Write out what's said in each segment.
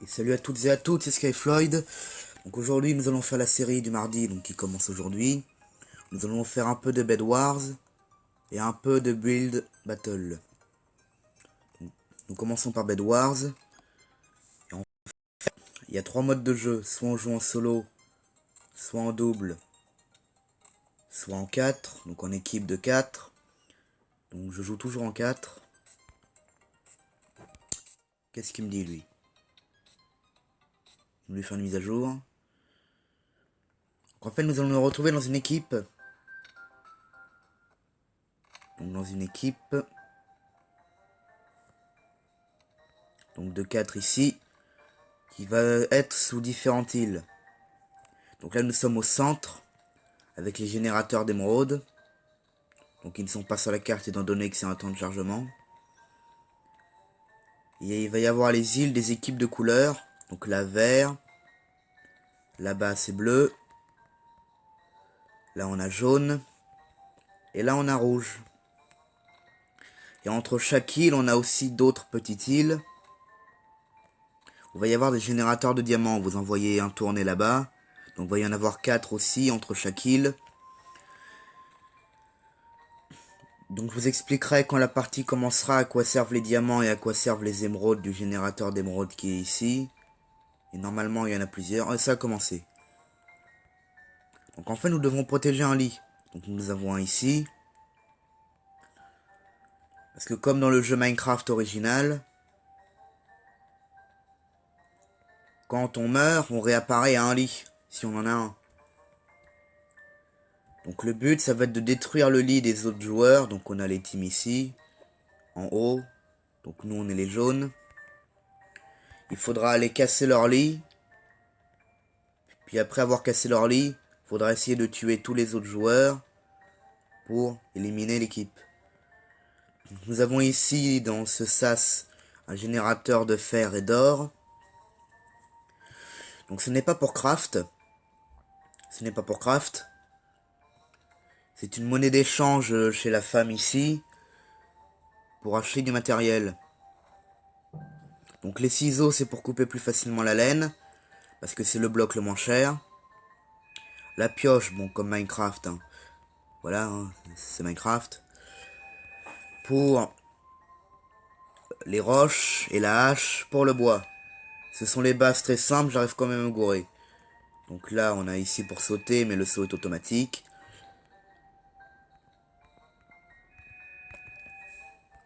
Et salut à toutes et à tous, c'est Skyfloyd. Donc aujourd'hui nous allons faire la série du mardi donc qui commence aujourd'hui. Nous allons faire un peu de Bed Wars et un peu de Build Battle. Donc, nous commençons par Bed Wars. Il y a 3 modes de jeu, soit on joue en solo, soit en double, soit en 4, donc en équipe de 4. Donc je joue toujours en 4. Qu'est-ce qu'il me dit lui? Je vais lui faire une mise à jour. Donc, en fait nous allons nous retrouver dans une équipe. Donc dans une équipe. Donc de 4 ici. Qui va être sous différentes îles. Donc là nous sommes au centre. Avec les générateurs d'émeraude. Donc ils ne sont pas sur la carte étant donné que c'est un temps de chargement. Et il va y avoir les îles des équipes de couleurs. Donc là vert. Là-bas c'est bleu. Là on a jaune. Et là on a rouge. Et entre chaque île on a aussi d'autres petites îles. Il va y avoir des générateurs de diamants. Vous en voyez un tourner là-bas. Donc il va y en avoir 4 aussi entre chaque île. Donc je vous expliquerai quand la partie commencera à quoi servent les diamants et à quoi servent les émeraudes du générateur d'émeraude qui est ici. Et normalement il y en a plusieurs. Et ça a commencé. Donc en fait nous devons protéger un lit. Donc nous avons un ici. Parce que comme dans le jeu Minecraft original, quand on meurt, on réapparaît à un lit. Si on en a un. Donc le but ça va être de détruire le lit des autres joueurs. Donc on a les teams ici. En haut. Donc nous on est les jaunes. Il faudra aller casser leur lit. Puis après avoir cassé leur lit, il faudra essayer de tuer tous les autres joueurs pour éliminer l'équipe. Nous avons ici dans ce sas un générateur de fer et d'or. Donc ce n'est pas pour craft. Ce n'est pas pour craft. C'est une monnaie d'échange chez la femme ici pour acheter du matériel. Donc les ciseaux c'est pour couper plus facilement la laine parce que c'est le bloc le moins cher. La pioche, bon comme Minecraft, hein. Voilà, hein, c'est Minecraft. Pour les roches et la hache pour le bois. Ce sont les bases très simples, j'arrive quand même à me gourer. Donc là, on a ici pour sauter, mais le saut est automatique.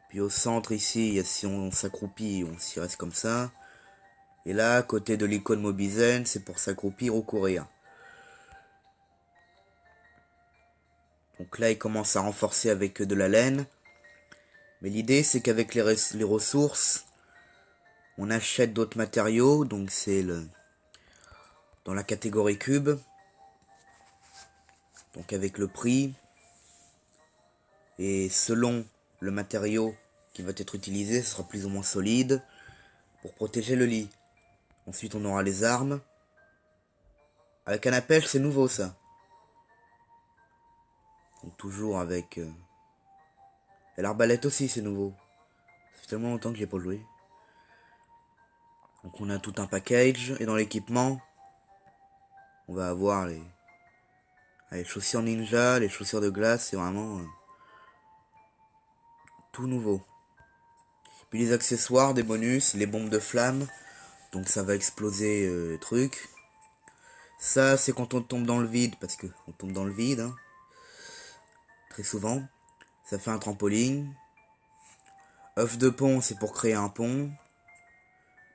Puis au centre ici, si on s'accroupit, on s'y reste comme ça. Et là, à côté de l'icône Mobizen, c'est pour s'accroupir ou courir. Donc là, il commence à renforcer avec de la laine. Mais l'idée, c'est qu'avec les ressources, on achète d'autres matériaux. Donc c'est dans la catégorie cube. Donc avec le prix. Et selon le matériau qui va être utilisé, ce sera plus ou moins solide pour protéger le lit. Ensuite, on aura les armes. À la canne à pêche, c'est nouveau ça. Donc toujours avec... Et l'arbalète aussi, c'est nouveau. Ça fait tellement longtemps que j'ai pas joué. Donc on a tout un package. Et dans l'équipement, on va avoir les chaussures ninja, les chaussures de glace. C'est vraiment tout nouveau. Puis les accessoires, des bonus, les bombes de flammes. Donc ça va exploser les trucs. Ça, c'est quand on tombe dans le vide, parce que on tombe dans le vide, hein, très souvent. Ça fait un trampoline. Œuf de pont, c'est pour créer un pont.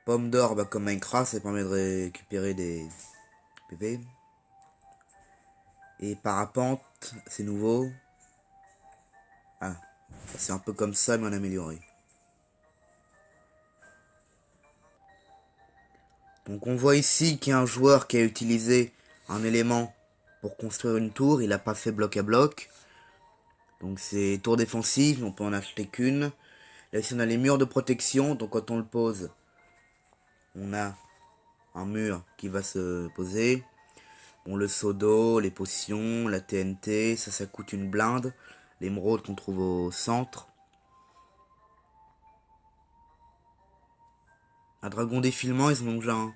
Pomme d'or, bah, comme Minecraft, ça permet de récupérer des PV. Et parapente, c'est nouveau. Ah, c'est un peu comme ça, mais en amélioré. Donc on voit ici qu'il y a un joueur qui a utilisé un élément pour construire une tour. Il n'a pas fait bloc à bloc. Donc c'est tour défensive, on peut en acheter qu'une. Là ici on a les murs de protection, donc quand on le pose, on a un mur qui va se poser. Bon, le seau d'eau, les potions, la TNT, ça coûte une blinde. L'émeraude qu'on trouve au centre. Un dragon défilement, ils en ont déjà un.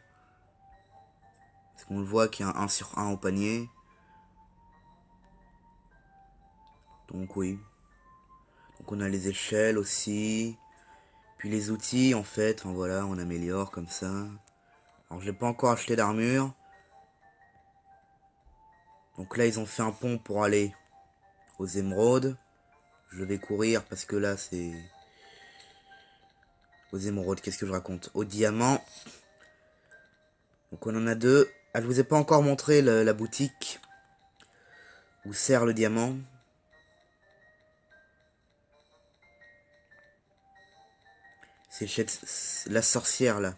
Parce qu'on le voit qu'il y a un 1 sur 1 au panier. Donc oui. Donc on a les échelles aussi. Puis les outils en fait. Enfin voilà, on améliore comme ça. Alors j'ai pas encore acheté d'armure. Donc là ils ont fait un pont pour aller aux émeraudes. Je vais courir parce que là c'est... Aux émeraudes, qu'est-ce que je raconte? Aux diamants. Donc on en a deux. Ah, je vous ai pas encore montré la boutique où sert le diamant. C'est chez la sorcière là.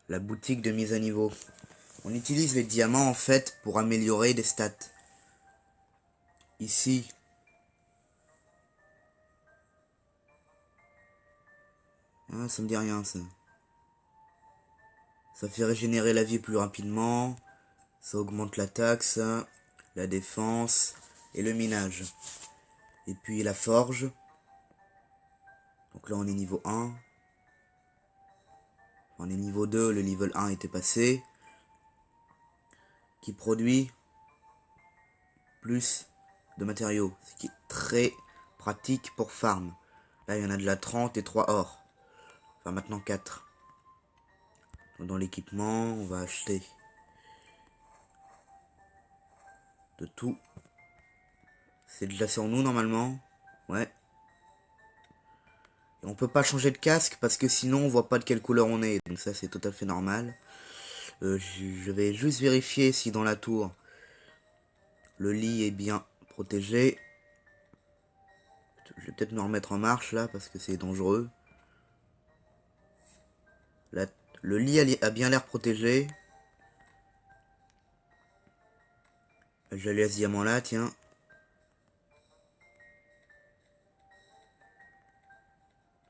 La boutique de mise à niveau. On utilise les diamants en fait pour améliorer des stats. Ici. Ah, ça me dit rien ça. Ça fait régénérer la vie plus rapidement. Ça augmente l'attaque, ça. La défense. Et le minage. Et puis la forge. Donc là on est niveau 1. On est niveau 2, le level 1 était passé. Qui produit plus de matériaux. Ce qui est très pratique pour farm. Là il y en a déjà 30 et 3 or. Enfin maintenant 4. Dans l'équipement, on va acheter de tout. C'est déjà sur nous normalement. Ouais. Et on peut pas changer de casque parce que sinon on voit pas de quelle couleur on est. Donc ça c'est tout à fait normal. Je vais juste vérifier si dans la tour le lit est bien protégé. Je vais peut-être me remettre en marche là parce que c'est dangereux. Là, le lit a bien l'air protégé. J'allais à ce diamant là, tiens.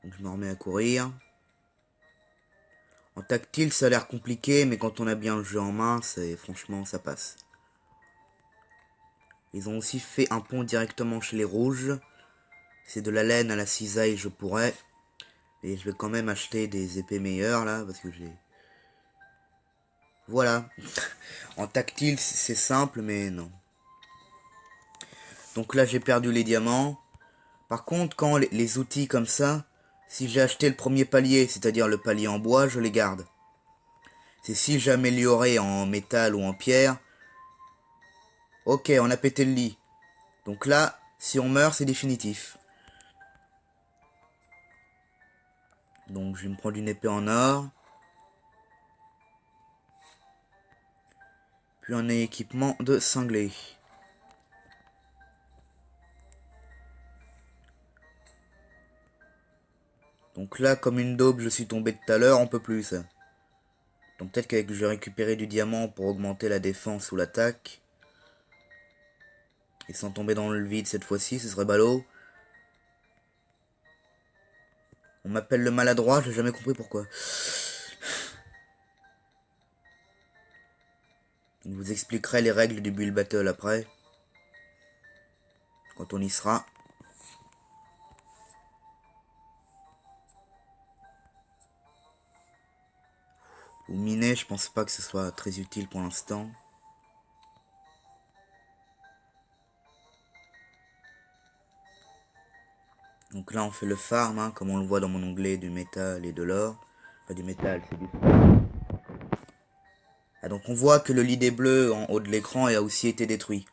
Donc je me remets à courir. En tactile, ça a l'air compliqué, mais quand on a bien le jeu en main, franchement, ça passe. Ils ont aussi fait un pont directement chez les rouges. C'est de la laine à la cisaille, je pourrais. Et je vais quand même acheter des épées meilleures, là, parce que j'ai... Voilà. En tactile, c'est simple, mais non. Donc là, j'ai perdu les diamants. Par contre, quand les outils comme ça, si j'ai acheté le premier palier, c'est-à-dire le palier en bois, je les garde. C'est si j'améliorais en métal ou en pierre. Ok, on a pété le lit. Donc là, si on meurt, c'est définitif. Donc je vais me prendre une épée en or. Puis un équipement de cinglé. Donc là, comme une daube, je suis tombé tout à l'heure, on peut plus ça. Donc peut-être qu'avec je vais récupérer du diamant pour augmenter la défense ou l'attaque. Et sans tomber dans le vide cette fois-ci, ce serait ballot. On m'appelle le maladroit, j'ai jamais compris pourquoi. Je vous expliquerai les règles du Build Battle après. Quand on y sera. Ou miner, je pense pas que ce soit très utile pour l'instant. Donc là on fait le farm, hein, comme on le voit dans mon onglet du métal et de l'or. Enfin du métal, c'est du... Ah, donc on voit que le lit des bleus en haut de l'écran a aussi été détruit.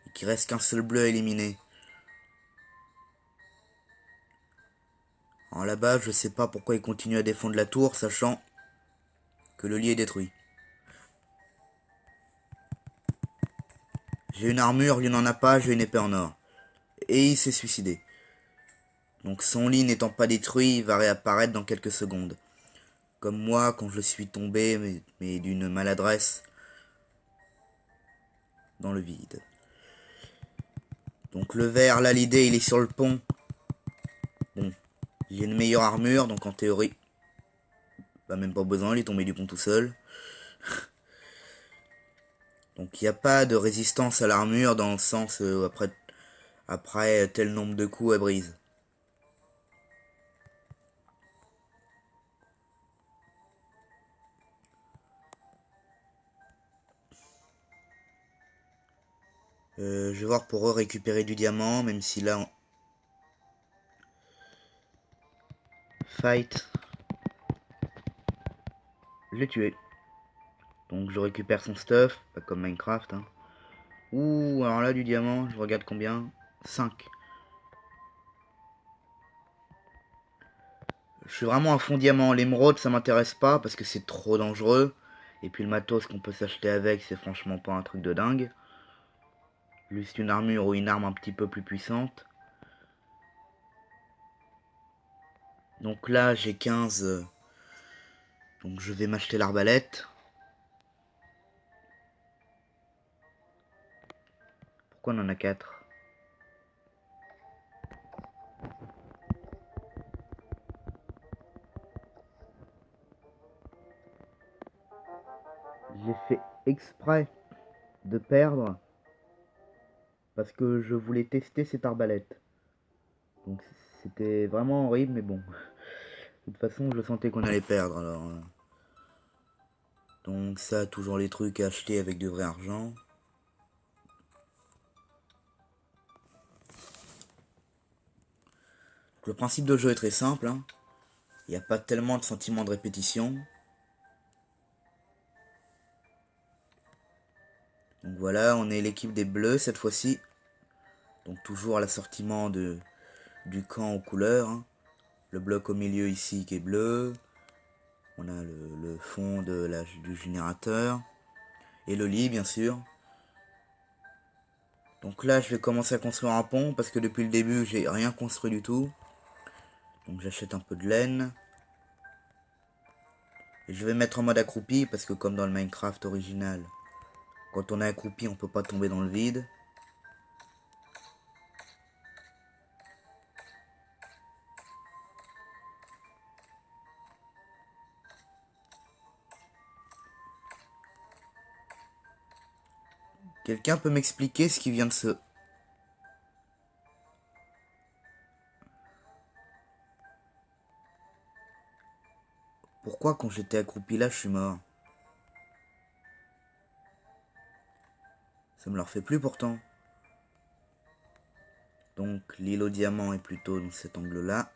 Et qu'il reste qu'un seul bleu à éliminer. Alors là-bas, je sais pas pourquoi il continue à défendre la tour, sachant que le lit est détruit. J'ai une armure, lui n'en a pas, j'ai une épée en or. Et il s'est suicidé. Donc son lit n'étant pas détruit, il va réapparaître dans quelques secondes. Comme moi, quand je suis tombé, mais d'une maladresse, dans le vide. Donc le vert, là, l'idée, il est sur le pont. Bon, j'ai une meilleure armure, donc en théorie, bah même pas besoin, il est tombé du pont tout seul. Donc il n'y a pas de résistance à l'armure dans le sens après tel nombre de coups elle brise. Je vais voir pour eux récupérer du diamant, même si là... Fight. Je l'ai tué. Donc je récupère son stuff, pas comme Minecraft. Hein. Ouh, alors là du diamant, je regarde combien. 5. Je suis vraiment à fond diamant. L'émeraude, ça m'intéresse pas parce que c'est trop dangereux. Et puis le matos qu'on peut s'acheter avec, c'est franchement pas un truc de dingue. Juste une armure ou une arme un petit peu plus puissante. Donc là, j'ai 15. Donc je vais m'acheter l'arbalète. Pourquoi on en a 4? J'ai fait exprès de perdre parce que je voulais tester cette arbalète. Donc c'était vraiment horrible, mais bon. De toute façon, je sentais qu'on allait perdre alors. Donc ça, toujours les trucs à acheter avec du vrai argent. Le principe de jeu est très simple. Hein. Il n'y a pas tellement de sentiment de répétition. Donc voilà, on est l'équipe des bleus cette fois-ci. Donc toujours à l'assortiment du camp aux couleurs. Hein. Le bloc au milieu ici qui est bleu. On a le fond du générateur. Et le lit bien sûr. Donc là je vais commencer à construire un pont parce que depuis le début j'ai rien construit du tout. Donc j'achète un peu de laine. Et je vais mettre en mode accroupi parce que comme dans le Minecraft original, quand on est accroupi on peut pas tomber dans le vide. Quelqu'un peut m'expliquer ce qui vient de se... Pourquoi quand j'étais accroupi là je suis mort? Ça me le refait plus pourtant. Donc l'île au diamant est plutôt dans cet angle-là.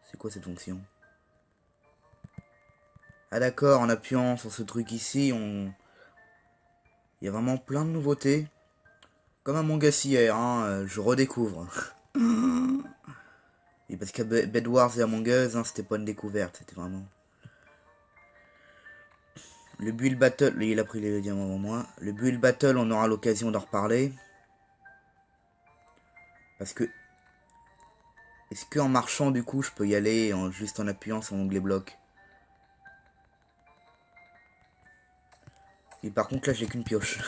C'est quoi cette fonction? Ah d'accord, en appuyant sur ce truc ici, il y a vraiment plein de nouveautés. Comme Among Us hier, hein, je redécouvre. Et parce que Bed Wars et Among Us, hein, c'était pas une découverte, c'était vraiment... Le Build Battle, il a pris les diamants avant moi. Le Build Battle, on aura l'occasion d'en reparler. Parce que... Est-ce qu'en marchant, du coup, je peux y aller juste en appuyant sur l'onglet bloc? Et par contre, là, j'ai qu'une pioche.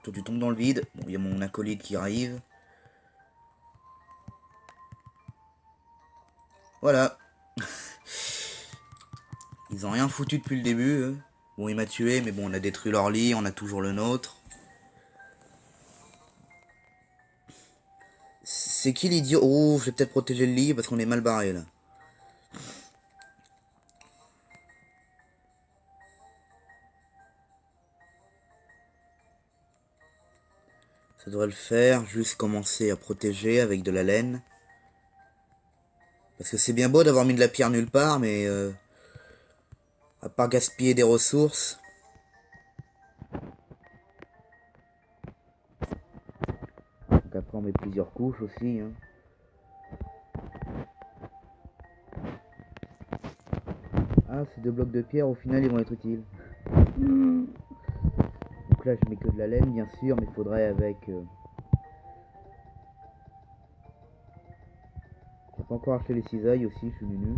Toi, tu tombes dans le vide. Bon, il y a mon acolyte qui arrive. Voilà. Ils ont rien foutu depuis le début. Eux. Bon, il m'a tué, mais bon, on a détruit leur lit, on a toujours le nôtre. C'est qui l'idiot? Oh, je vais peut-être protéger le lit parce qu'on est mal barré là. Ça devrait le faire, juste commencer à protéger avec de la laine. Parce que c'est bien beau d'avoir mis de la pierre nulle part, mais à part gaspiller des ressources. Donc après on met plusieurs couches aussi. Hein. Ah, ces deux blocs de pierre, au final, ils vont être utiles. Donc là, je mets que de la laine, bien sûr, mais il faudrait avec... J'ai pas encore acheté les cisailles aussi, je suis nunu.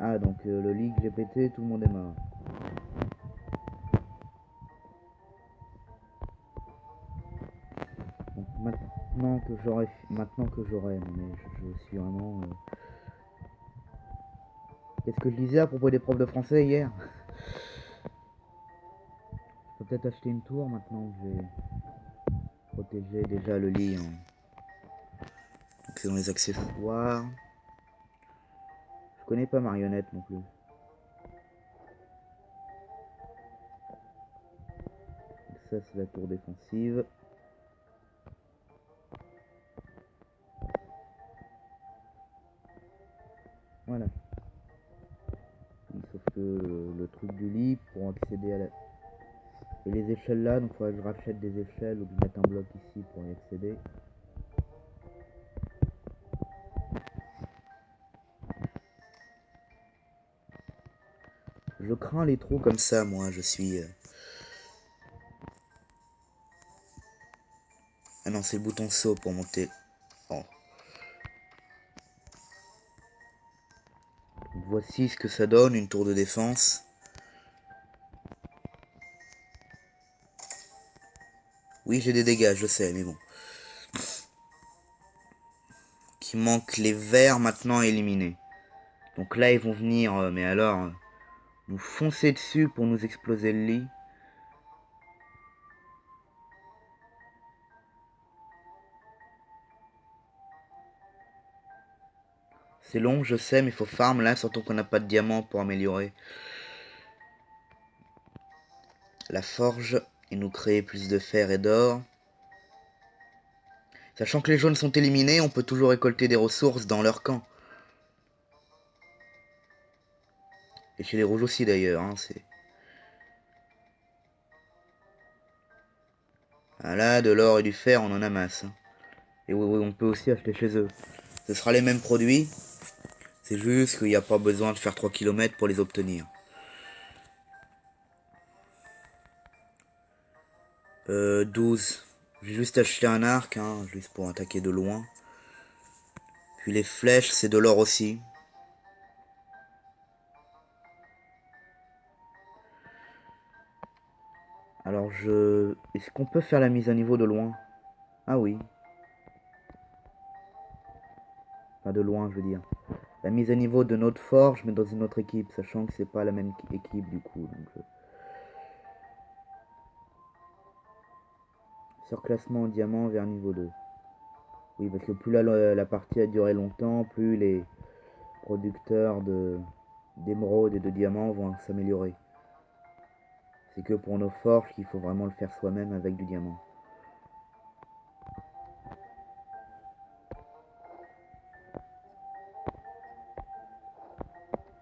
Ah, donc le lit que j'ai pété, tout le monde est mort. Donc maintenant que j'aurai, mais je suis vraiment... Qu'est-ce que je disais à propos des profs de français hier? Je peux peut-être acheter une tour maintenant que j'ai protégé déjà le lit c'est dans les accessoires. Je connais pas Marionnette non plus. Ça c'est la tour défensive. Voilà. Sauf que le truc du lit pour accéder à la... Et les échelles là, donc il faudrait que je rachète des échelles ou que je mette un bloc ici pour y accéder. Je crains les trous comme ça, moi, je suis... Ah non, c'est le bouton saut pour monter. Oh. Voici ce que ça donne, une tour de défense. Oui, j'ai des dégâts, je sais, mais bon. Qui manque les verts maintenant éliminés. Donc là, ils vont venir, mais alors, nous foncer dessus pour nous exploser le lit. C'est long, je sais, mais il faut farm là, surtout qu'on n'a pas de diamant pour améliorer la forge et nous créer plus de fer et d'or. Sachant que les jaunes sont éliminés, on peut toujours récolter des ressources dans leur camp. Et chez les rouges aussi d'ailleurs, hein, c'est... Ah là, de l'or et du fer, on en a masse. Hein. Et oui, oui, on peut aussi acheter chez eux. Ce sera les mêmes produits, c'est juste qu'il n'y a pas besoin de faire 3 km pour les obtenir. 12. J'ai juste acheté un arc, hein, juste pour attaquer de loin. Puis les flèches, c'est de l'or aussi. Alors je... Est-ce qu'on peut faire la mise à niveau de loin? Ah oui. Pas de loin, je veux dire. La mise à niveau de notre forge, mais dans une autre équipe, sachant que c'est pas la même équipe du coup. Donc, surclassement en diamant vers niveau 2. Oui, parce que plus la partie a duré longtemps, plus les producteurs d'émeraudes et de diamants vont s'améliorer. C'est que pour nos forges qu'il faut vraiment le faire soi-même avec du diamant.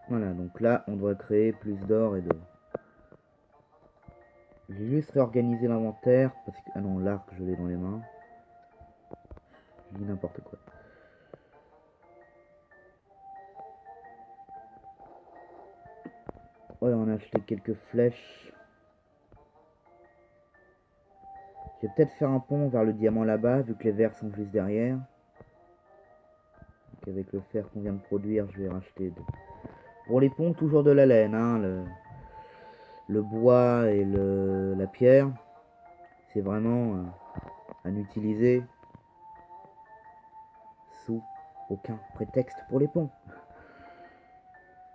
Voilà, donc là, on doit créer plus d'or et de... J'ai juste réorganisé l'inventaire, parce que... Ah non, l'arc, je l'ai dans les mains. Je dis n'importe quoi. Voilà, on a acheté quelques flèches. Je vais peut-être faire un pont vers le diamant là-bas, vu que les verts sont juste derrière. Donc avec le fer qu'on vient de produire, je vais racheter... Pour les ponts, toujours de la laine, hein, le bois et la pierre, c'est vraiment à n'utiliser sous aucun prétexte pour les ponts.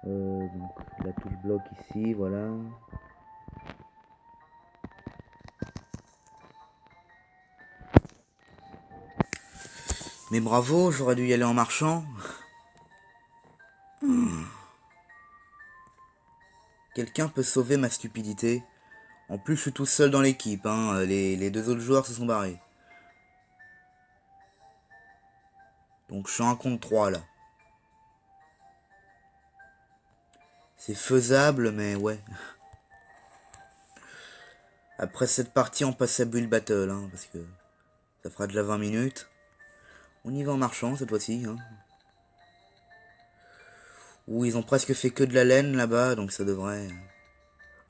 Donc la touche bloc ici, voilà. Mais bravo, j'aurais dû y aller en marchant. Quelqu'un peut sauver ma stupidité. En plus, je suis tout seul dans l'équipe, hein. Les deux autres joueurs se sont barrés. Donc je suis un contre 3 là. C'est faisable, mais ouais. Après cette partie, on passe à Build Battle, hein, parce que ça fera déjà 20 minutes. On y va en marchant cette fois-ci. Hein. Ouh, ils ont presque fait que de la laine là-bas, donc ça devrait...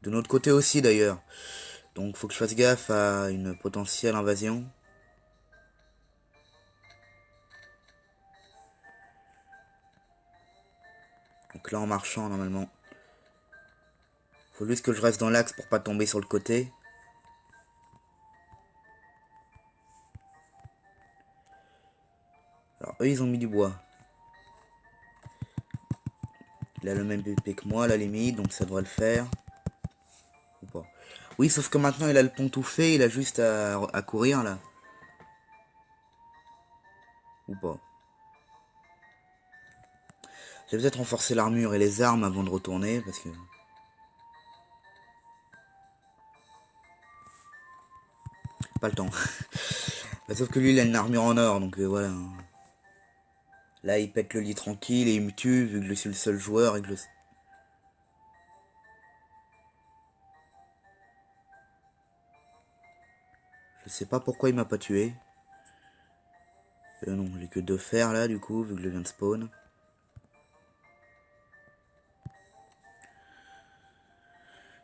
De notre côté aussi d'ailleurs. Donc faut que je fasse gaffe à une potentielle invasion. Donc là en marchant normalement. Faut juste que je reste dans l'axe pour pas tomber sur le côté. Alors eux ils ont mis du bois. Il a le même BP que moi à la limite, donc ça devrait le faire. Ou pas. Oui, sauf que maintenant il a le pont tout fait, il a juste à courir là. Ou pas. Je vais peut-être renforcer l'armure et les armes avant de retourner, parce que... Pas le temps. Bah, sauf que lui, il a une armure en or, donc voilà. Là, il pète le lit tranquille et il me tue, vu que je suis le seul joueur et que je sais pas pourquoi il m'a pas tué. Non, j'ai que 2 fers là, du coup, vu que je viens de spawn.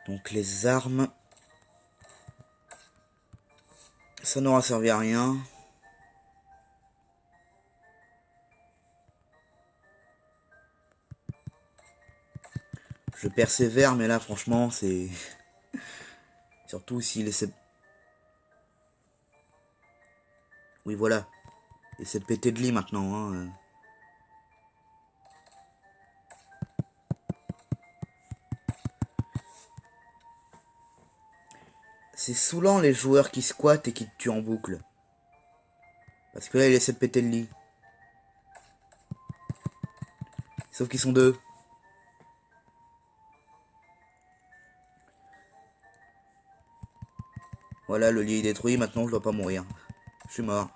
Donc les armes... Ça n'aura servi à rien. Je persévère, mais là, franchement, c'est... Surtout s'il essaie... Oui, voilà. Il essaie de péter de lit maintenant, hein. C'est saoulant les joueurs qui squattent et qui te tuent en boucle. Parce que là, il essaie de péter le lit. Sauf qu'ils sont 2. Voilà, le lit est détruit, maintenant je dois pas mourir. Je suis mort.